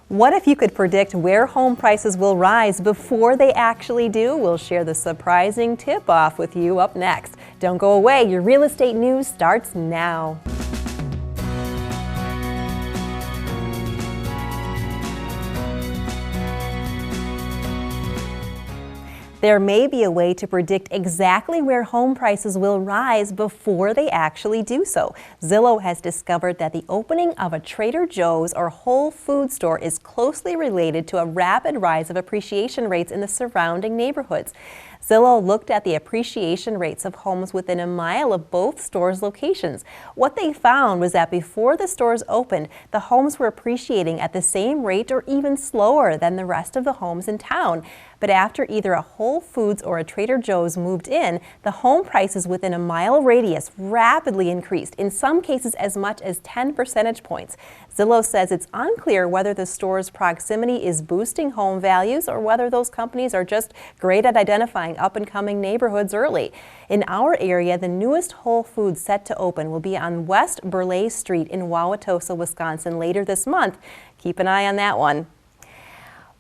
What if you could predict where home prices will rise before they actually do? We'll share the surprising tip-off with you up next. Don't go away. Your real estate news starts now. There may be a way to predict exactly where home prices will rise before they actually do so. Zillow has discovered that the opening of a Trader Joe's or Whole Foods store is closely related to a rapid rise of appreciation rates in the surrounding neighborhoods. Zillow looked at the appreciation rates of homes within a mile of both stores' locations. What they found was that before the stores opened, the homes were appreciating at the same rate or even slower than the rest of the homes in town. But after either a Whole Foods or a Trader Joe's moved in, the home prices within a mile radius rapidly increased, in some cases as much as 10 percentage points. Zillow says it's unclear whether the store's proximity is boosting home values or whether those companies are just great at identifying up-and-coming neighborhoods early. In our area, the newest Whole Foods set to open will be on West Burleigh Street in Wauwatosa, Wisconsin later this month. Keep an eye on that one.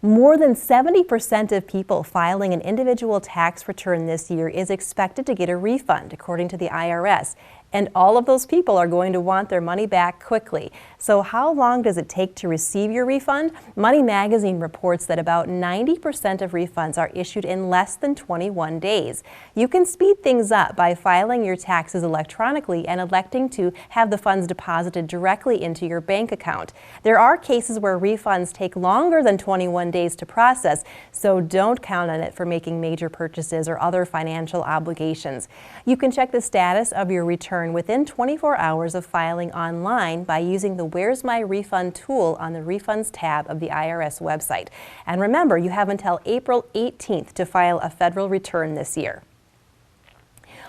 More than 70% of people filing an individual tax return this year is expected to get a refund, according to the IRS. And all of those people are going to want their money back quickly. So how long does it take to receive your refund? Money Magazine reports that about 90% of refunds are issued in less than 21 days. You can speed things up by filing your taxes electronically and electing to have the funds deposited directly into your bank account. There are cases where refunds take longer than 21 days to process, so don't count on it for making major purchases or other financial obligations. You can check the status of your return within 24 hours of filing online by using the Where's My Refund tool on the Refunds tab of the IRS website. And remember, you have until April 18th to file a federal return this year.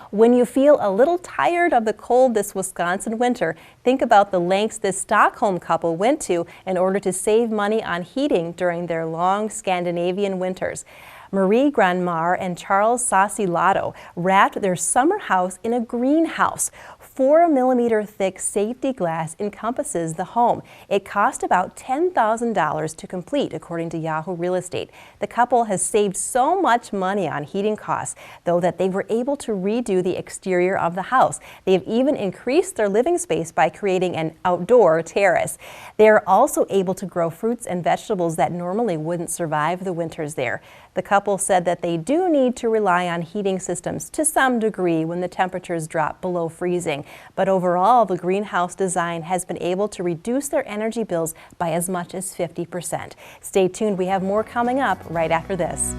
When you feel a little tired of the cold this Wisconsin winter, think about the lengths this Stockholm couple went to in order to save money on heating during their long Scandinavian winters. Marie Granmar and Charles Saucilato wrapped their summer house in a greenhouse. 4-millimeter thick safety glass encompasses the home. It cost about $10,000 to complete, according to Yahoo Real Estate. The couple has saved so much money on heating costs, though, that they were able to redo the exterior of the house. They have even increased their living space by creating an outdoor terrace. They are also able to grow fruits and vegetables that normally wouldn't survive the winters there. The couple said that they do need to rely on heating systems to some degree when the temperatures drop below freezing. But overall, the greenhouse design has been able to reduce their energy bills by as much as 50%. Stay tuned. We have more coming up right after this.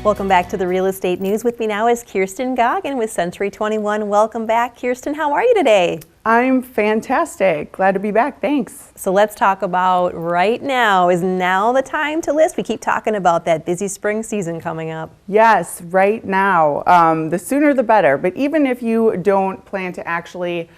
Welcome back to the Real Estate News. With me now is Kirsten Goggin with Century 21. Welcome back, Kirsten. How are you today? I'm fantastic. Glad to be back. Thanks. So let's talk about right now. Is now the time to list? We keep talking about that busy spring season coming up. Yes, right now. The sooner the better. But even if you don't plan to actually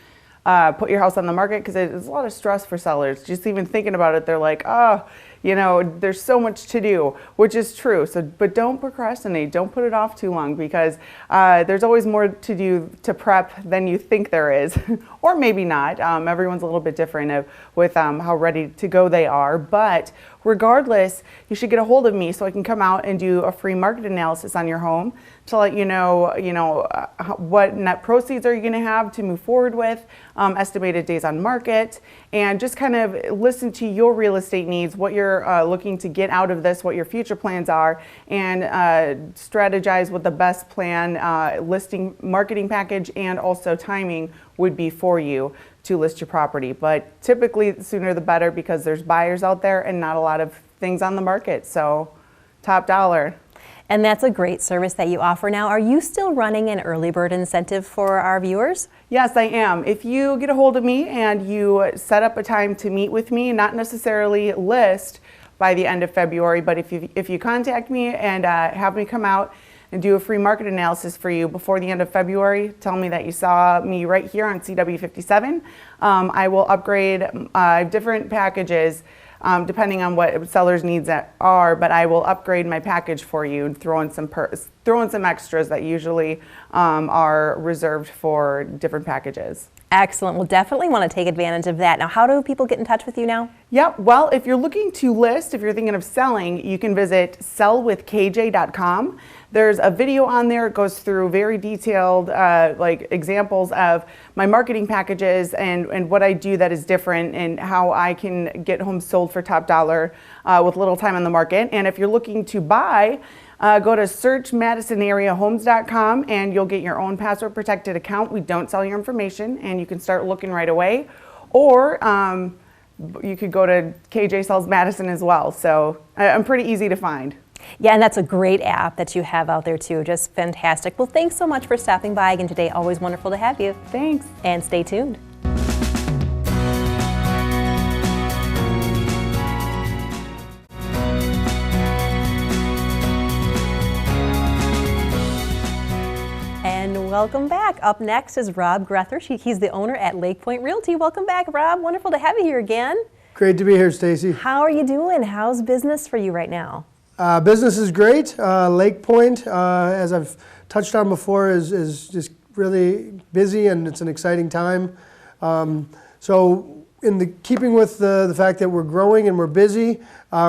put your house on the market, because it's a lot of stress for sellers. Just even thinking about it, they're like, oh, you know, there's so much to do, which is true. So, but don't procrastinate. Don't put it off too long, because there's always more to do to prep than you think there is, or maybe not. Everyone's a little bit different with how ready to go they are. But regardless, you should get a hold of me so I can come out and do a free market analysis on your home to let you know, what net proceeds are you going to have to move forward with, estimated days on market, and just kind of listen to your real estate needs, what you're looking to get out of this, what your future plans are, and strategize what the best plan, listing, marketing package, and also timing would be for you to list your property. But typically the sooner the better, because there's buyers out there and not a lot of things on the market. So top dollar. And that's a great service that you offer now. Are you still running an early bird incentive for our viewers? Yes, I am. If you get a hold of me and you set up a time to meet with me, not necessarily list by the end of February, but if you contact me and have me come out and do a free market analysis for you before the end of February, tell me that you saw me right here on CW57. I will upgrade different packages depending on what sellers' needs are, but I will upgrade my package for you and throw in some extras that usually are reserved for different packages. Excellent. We'll definitely want to take advantage of that. Now, how do people get in touch with you now? Yep. Well, if you're looking to list, if you're thinking of selling, you can visit sellwithkj.com. There's a video on there. It goes through very detailed like examples of my marketing packages and what I do that is different and how I can get homes sold for top dollar with little time on the market. And if you're looking to buy, go to searchmadisonareahomes.com and you'll get your own password protected account. We don't sell your information and you can start looking right away. Or you could go to KJ Sells Madison as well. So I'm pretty easy to find. Yeah, and that's a great app that you have out there too. Just fantastic. Well, thanks so much for stopping by again today. Always wonderful to have you. Thanks. And stay tuned. And welcome back. Up next is Rob Grether. He's the owner at Lakepointe Realty. Welcome back, Rob. Wonderful to have you here again. Great to be here, Stacy. How are you doing? How's business for you right now? Business is great. Lakepointe, as I've touched on before, is just really busy and it's an exciting time. So in keeping with the fact that we're growing and we're busy,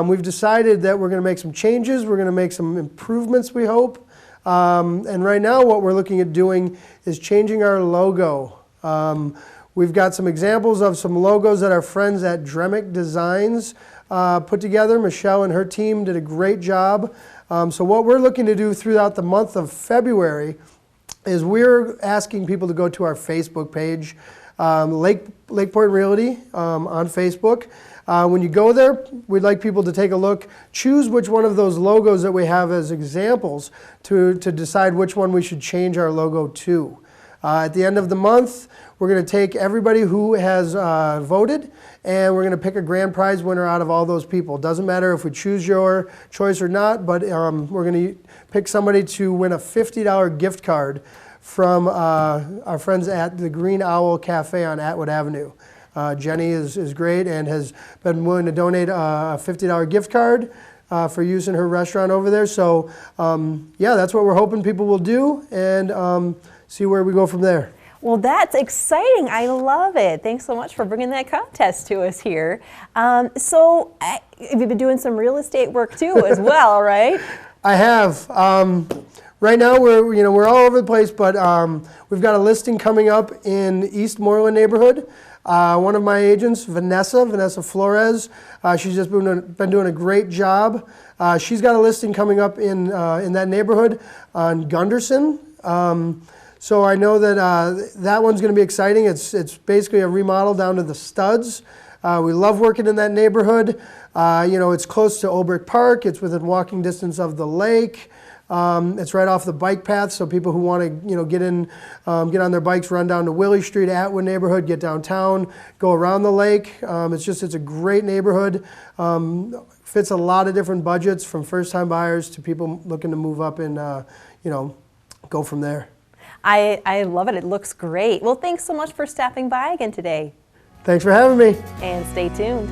we've decided that we're going to make some changes. We're going to make some improvements, we hope. And right now what we're looking at doing is changing our logo. We've got some examples of some logos that our friends at Dremic Designs put together. Michelle and her team did a great job. So what we're looking to do throughout the month of February is we're asking people to go to our Facebook page, Lakepointe Realty on Facebook. When you go there, we'd like people to take a look, choose which one of those logos that we have as examples to decide which one we should change our logo to. At the end of the month, we're going to take everybody who has voted and we're going to pick a grand prize winner out of all those people. Doesn't matter if we choose your choice or not, but we're going to pick somebody to win a $50 gift card from our friends at the Green Owl Cafe on Atwood Avenue. Jenny is great and has been willing to donate a $50 gift card for use in her restaurant over there. So yeah, that's what we're hoping people will do and see where we go from there. Well, that's exciting. I love it. Thanks so much for bringing that contest to us here. So you've been doing some real estate work too as well, right? I have. Right now we're all over the place, but we've got a listing coming up in East Moreland neighborhood. One of my agents, Vanessa Flores, she's just been doing a great job. She's got a listing coming up in that neighborhood on Gunderson. So I know that that one's going to be exciting. It's basically a remodel down to the studs. We love working in that neighborhood. It's close to Olbrich Park. It's within walking distance of the lake. It's right off the bike path, so people who want to get on their bikes, run down to Willie Street, Atwood neighborhood, get downtown, go around the lake. It's a great neighborhood. Fits a lot of different budgets, from first-time buyers to people looking to move up and go from there. I love it. It looks great. Well, thanks so much for stopping by again today. Thanks for having me. And stay tuned.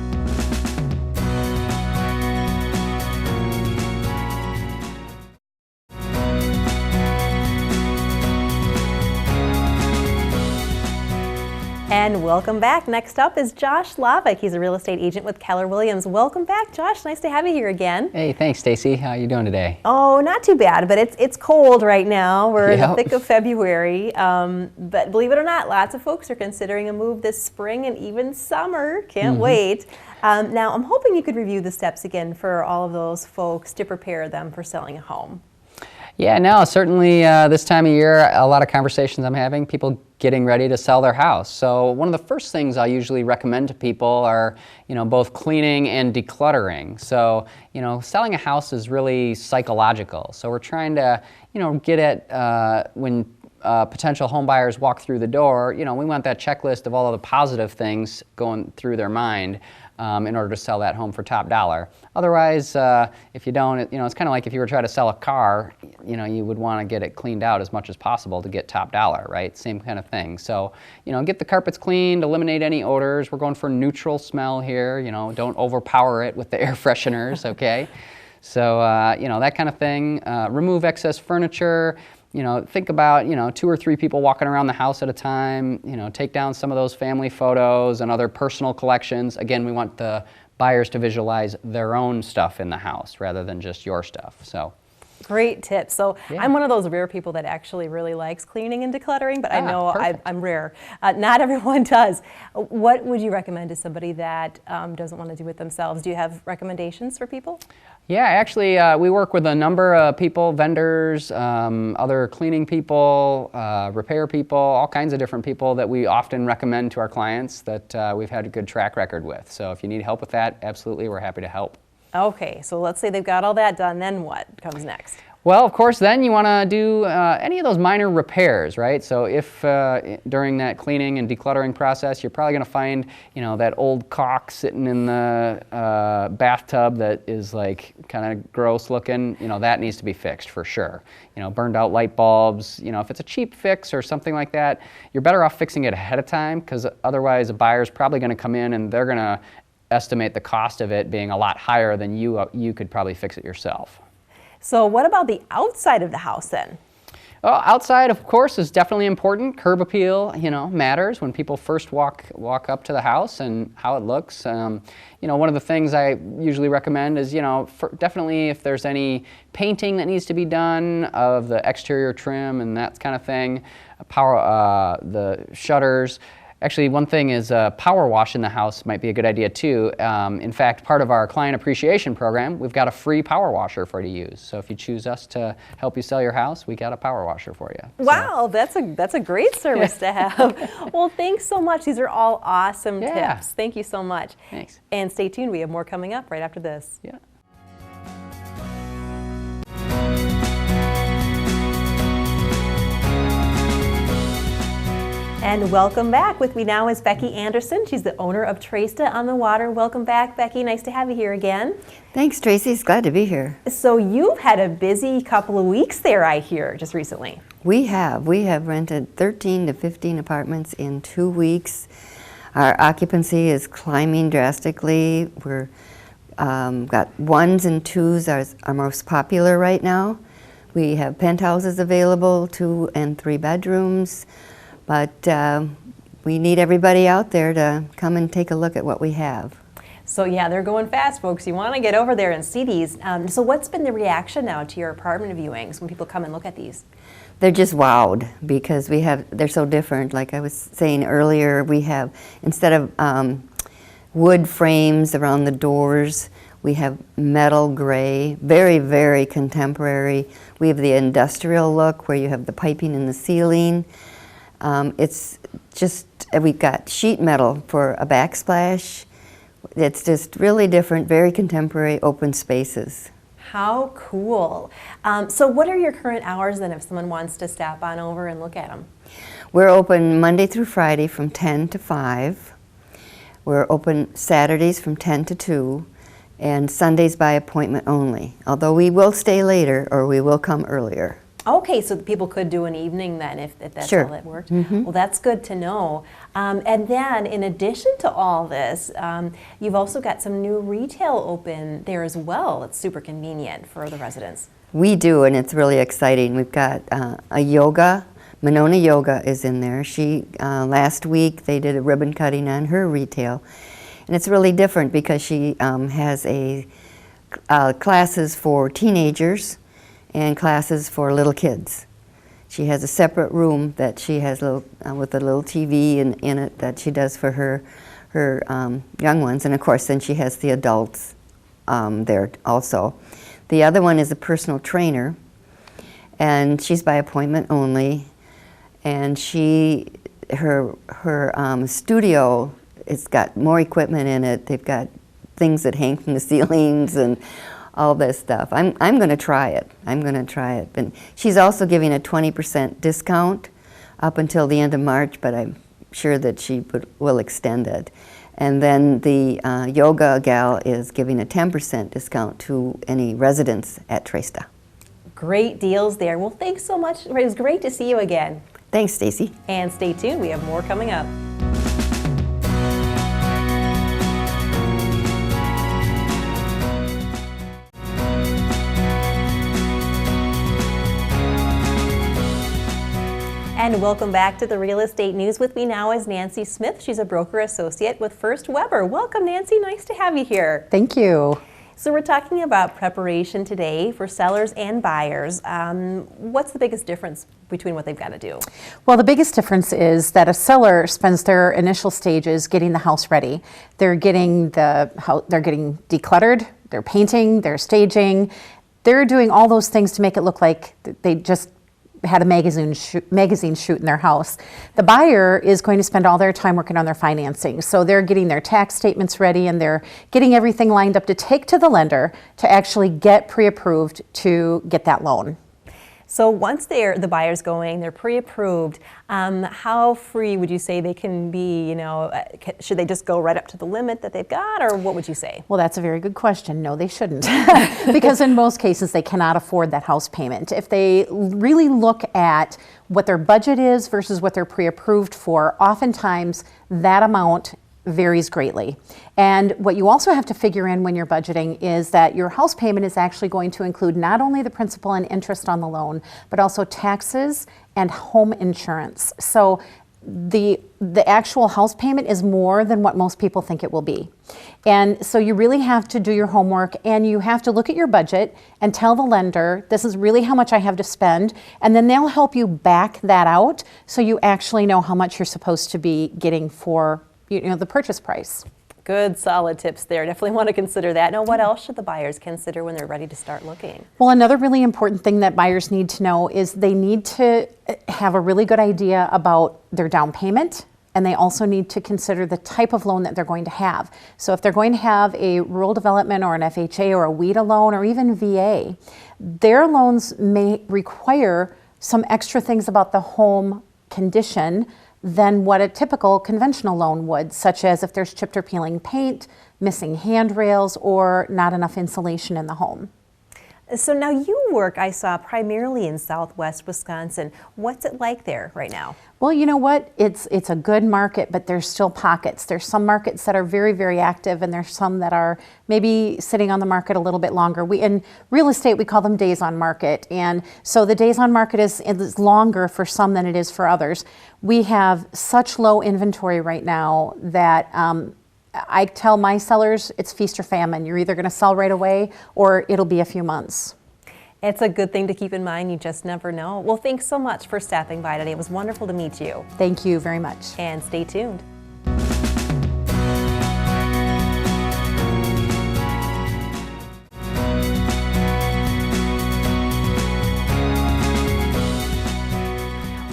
And welcome back. Next up is Josh Lavick. He's a real estate agent with Keller Williams. Welcome back, Josh. Nice to have you here again. Hey, thanks, Stacy. How are you doing today? Oh, not too bad, but it's cold right now. We're in the thick of February. But believe it or not, lots of folks are considering a move this spring and even summer. Can't wait. Now, I'm hoping you could review the steps again for all of those folks to prepare them for selling a home. Yeah, no, certainly this time of year, a lot of conversations I'm having, people getting ready to sell their house. So one of the first things I usually recommend to people are, both cleaning and decluttering. So, selling a house is really psychological. So we're trying to, get at when potential home buyers walk through the door, you know, we want that checklist of all of the positive things going through their mind in order to sell that home for top dollar. Otherwise, if you don't, you know, it's kind of like if you were trying to sell a car, you know, you would want to get it cleaned out as much as possible to get top dollar, right? Same kind of thing. So, you know, get the carpets cleaned, eliminate any odors. We're going for neutral smell here, you know, don't overpower it with the air fresheners, okay? So, you know, that kind of thing. Remove excess furniture. You know, think about, you know, 2 or 3 people walking around the house at a time. You know, take down some of those family photos and other personal collections. Again, we want the buyers to visualize their own stuff in the house rather than just your stuff. So. Great tips. So Yeah. I'm one of those rare people that actually really likes cleaning and decluttering, but I know perfect. I'm rare. Not everyone does. What would you recommend to somebody that doesn't want to do it themselves? Do you have recommendations for people? Yeah, actually, we work with a number of people, vendors, other cleaning people, repair people, all kinds of different people that we often recommend to our clients that we've had a good track record with. So if you need help with that, absolutely, we're happy to help. Okay, so let's say they've got all that done, then what comes next? Well, of course, then you want to do any of those minor repairs, right? So if during that cleaning and decluttering process, you're probably going to find, you know, that old caulk sitting in the bathtub that is like kind of gross looking, you know, that needs to be fixed for sure. You know, burned out light bulbs, you know, if it's a cheap fix or something like that, you're better off fixing it ahead of time because otherwise a buyer's probably going to come in and they're going to estimate the cost of it being a lot higher than you could probably fix it yourself. So what about the outside of the house then? Well, outside, of course, is definitely important. Curb appeal, you know, matters when people first walk up to the house and how it looks. You know, one of the things I usually recommend is, you know, definitely if there's any painting that needs to be done of the exterior trim and that kind of thing, the shutters. Actually, one thing is power wash in the house might be a good idea too. In fact, part of our client appreciation program, we've got a free power washer for you to use. So if you choose us to help you sell your house, we got a power washer for you. Wow, that's a great service to have. Well, thanks so much. These are all awesome tips. Thank you so much. Thanks. And stay tuned. We have more coming up right after this. Yeah. And welcome back. With me now is Becky Anderson. She's the owner of Tresta on the Water. Welcome back, Becky. Nice to have you here again. Thanks, Tracy. It's glad to be here. So you've had a busy couple of weeks there, I hear, just recently. We have rented 13 to 15 apartments in 2 weeks. Our occupancy is climbing drastically. We're got 1s and 2s are our most popular right now. We have penthouses available, 2 and 3 bedrooms. But we need everybody out there to come and take a look at what we have. So yeah, they're going fast, folks. You want to get over there and see these. So what's been the reaction now to your apartment viewings when people come and look at these? They're just wowed because they're so different. Like I was saying earlier, we have, instead of wood frames around the doors, we have metal gray, very, very contemporary. We have the industrial look where you have the piping in the ceiling. It's just, we've got sheet metal for a backsplash. It's just really different, very contemporary, open spaces. How cool. So what are your current hours then if someone wants to stop on over and look at them? We're open Monday through Friday from 10 to 5. We're open Saturdays from 10 to 2, and Sundays by appointment only. Although we will stay later or we will come earlier. Okay, so people could do an evening then if that's Sure. all that worked. Well, that's good to know. And then in addition to all this, you've also got some new retail open there as well. It's super convenient for the residents. We do, and it's really exciting. We've got a yoga. Monona Yoga is in there. She last week they did a ribbon cutting on her retail, and it's really different because she has classes for teenagers and classes for little kids. She has a separate room that she has with a little TV in it that she does for her young ones, and of course then she has the adults there also. The other one is a personal trainer, and she's by appointment only, and her studio, it's got more equipment in it. They've got things that hang from the ceilings and all this stuff. I'm going to try it. I'm going to try it. And she's also giving a 20% discount up until the end of March, but I'm sure that she will extend it. And then the yoga gal is giving a 10% discount to any residents at Tresta. Great deals there. Well, thanks so much. It was great to see you again. Thanks, Stacy. And stay tuned. We have more coming up. And welcome back to the Real Estate News. With me now is Nancy Smith. She's a broker associate with First Weber. Welcome, Nancy. Nice to have you here. Thank you. So we're talking about preparation today for sellers and buyers. What's the biggest difference between what they've got to do? Well, the biggest difference is that a seller spends their initial stages getting the house ready. They're getting decluttered, they're painting, they're staging, they're doing all those things to make it look like they just had a magazine shoot in their house. The buyer is going to spend all their time working on their financing. So they're getting their tax statements ready and they're getting everything lined up to take to the lender to actually get pre-approved to get that loan. So once the buyer's going, they're pre-approved, how free would you say they can be? Should they just go right up to the limit that they've got, or what would you say? Well, that's a very good question. No, they shouldn't. Because in most cases, they cannot afford that house payment. If they really look at what their budget is versus what they're pre-approved for, oftentimes that amount varies greatly. And what you also have to figure in when you're budgeting is that your house payment is actually going to include not only the principal and interest on the loan, but also taxes and home insurance. So the actual house payment is more than what most people think it will be. And so you really have to do your homework, and you have to look at your budget and tell the lender, this is really how much I have to spend, and then they'll help you back that out so you actually know how much you're supposed to be getting for the purchase price. Good, solid tips there. Definitely want to consider that. Now, what else should the buyers consider when they're ready to start looking? Well, another really important thing that buyers need to know is they need to have a really good idea about their down payment, and they also need to consider the type of loan that they're going to have. So if they're going to have a rural development or an FHA or a WIDA loan or even VA, their loans may require some extra things about the home condition than what a typical conventional loan would, such as if there's chipped or peeling paint, missing handrails, or not enough insulation in the home. So now you work, I saw, primarily in Southwest Wisconsin. What's it like there right now? Well, you know what? It's a good market, but there's still pockets. There's some markets that are very, very active, and there's some that are maybe sitting on the market a little bit longer. In real estate, we call them days on market. And so the days on market is longer for some than it is for others. We have such low inventory right now that I tell my sellers it's feast or famine. You're either going to sell right away or it'll be a few months. It's a good thing to keep in mind. You just never know. Well, thanks so much for stopping by today. It was wonderful to meet you. Thank you very much. And stay tuned.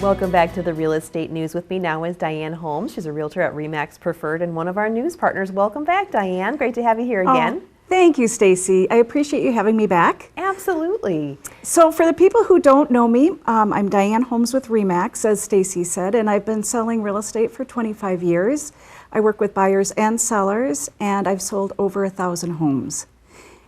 Welcome back to the Real Estate News. With me now is Diane Holmes. She's a realtor at RE/MAX Preferred and one of our news partners. Welcome back, Diane. Great to have you here again. Thank you, Stacy. I appreciate you having me back. Absolutely. So for the people who don't know me, I'm Diane Holmes with RE/MAX, as Stacy said, and I've been selling real estate for 25 years. I work with buyers and sellers, and I've sold over 1,000 homes.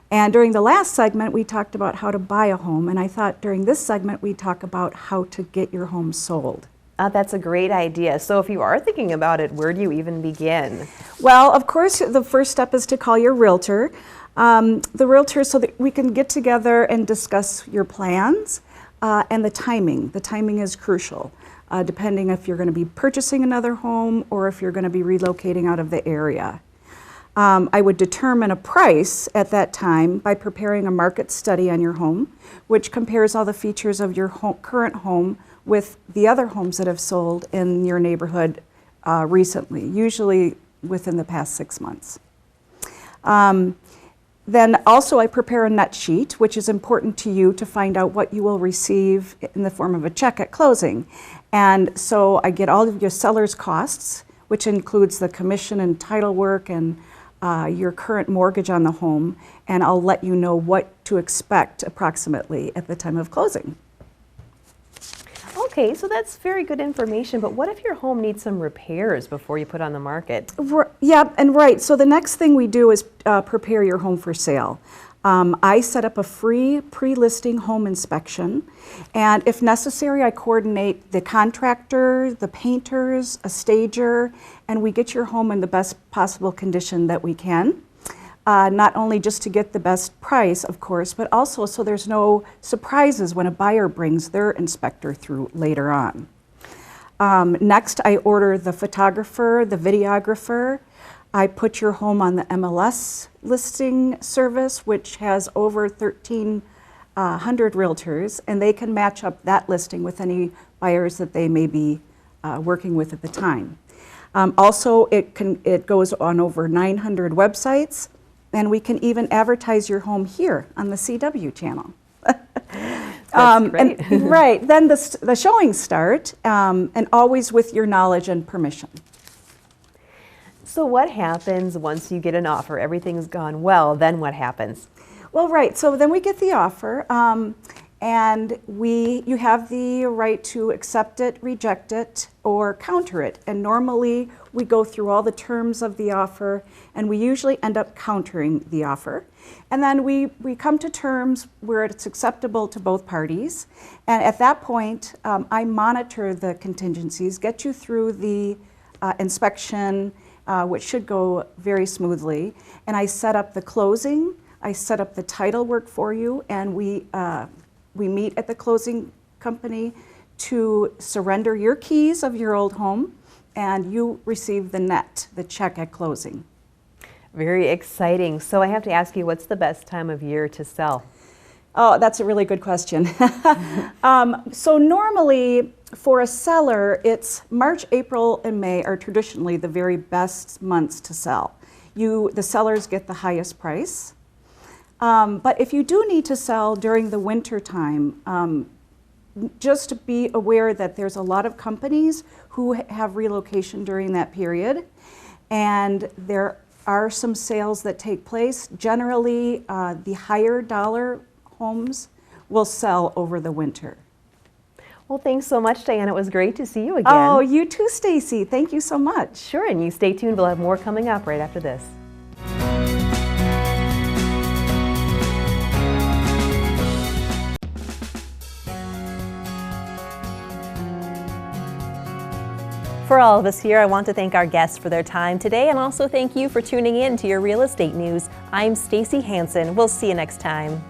And during the last segment, we talked about how to buy a home, and I thought during this segment, we'd talk about how to get your home sold. That's a great idea. So if you are thinking about it, where do you even begin? Well, of course, the first step is to call your realtor. So that we can get together and discuss your plans and the timing. The timing is crucial, depending if you're going to be purchasing another home or if you're going to be relocating out of the area. I would determine a price at that time by preparing a market study on your home, which compares all the features of your current home with the other homes that have sold in your neighborhood recently, usually within the past 6 months. Then also I prepare a net sheet, which is important to you to find out what you will receive in the form of a check at closing. And so I get all of your seller's costs, which includes the commission and title work and your current mortgage on the home, and I'll let you know what to expect approximately at the time of closing. Okay, so that's very good information, but what if your home needs some repairs before you put on the market? Yeah, and right. So the next thing we do is prepare your home for sale. I set up a free pre-listing home inspection, and if necessary, I coordinate the contractor, the painters, a stager, and we get your home in the best possible condition that we can. Not only just to get the best price, of course, but also so there's no surprises when a buyer brings their inspector through later on. Next, I order the photographer, the videographer. I put your home on the MLS listing service, which has over 1,300 realtors, and they can match up that listing with any buyers that they may be working with at the time. Also, it goes on over 900 websites, and we can even advertise your home here on the CW channel. That's great. Right, then the showings start, and always with your knowledge and permission. So what happens once you get an offer? Everything's gone well, then what happens? Well, right, so then we get the offer, and you have the right to accept it, reject it, or counter it. And normally we go through all the terms of the offer, and we usually end up countering the offer. And then we come to terms where it's acceptable to both parties. And at that point, I monitor the contingencies, get you through the inspection, which should go very smoothly. And I set up the closing, I set up the title work for you, and we meet at the closing company to surrender your keys of your old home, and you receive the check at closing. Very exciting. So I have to ask you, what's the best time of year to sell? Oh, that's a really good question. So normally for a seller, it's March, April, and May are traditionally the very best months to sell. The sellers get the highest price. But if you do need to sell during the winter time, just be aware that there's a lot of companies who have relocation during that period, and there are some sales that take place. Generally, the higher dollar homes will sell over the winter. Well, thanks so much, Diana. It was great to see you again. Oh, you too, Stacy. Thank you so much. Sure, and you stay tuned. We'll have more coming up right after this. For all of us here, I want to thank our guests for their time today, and also thank you for tuning in to your real estate news. I'm Stacy Hansen. We'll see you next time.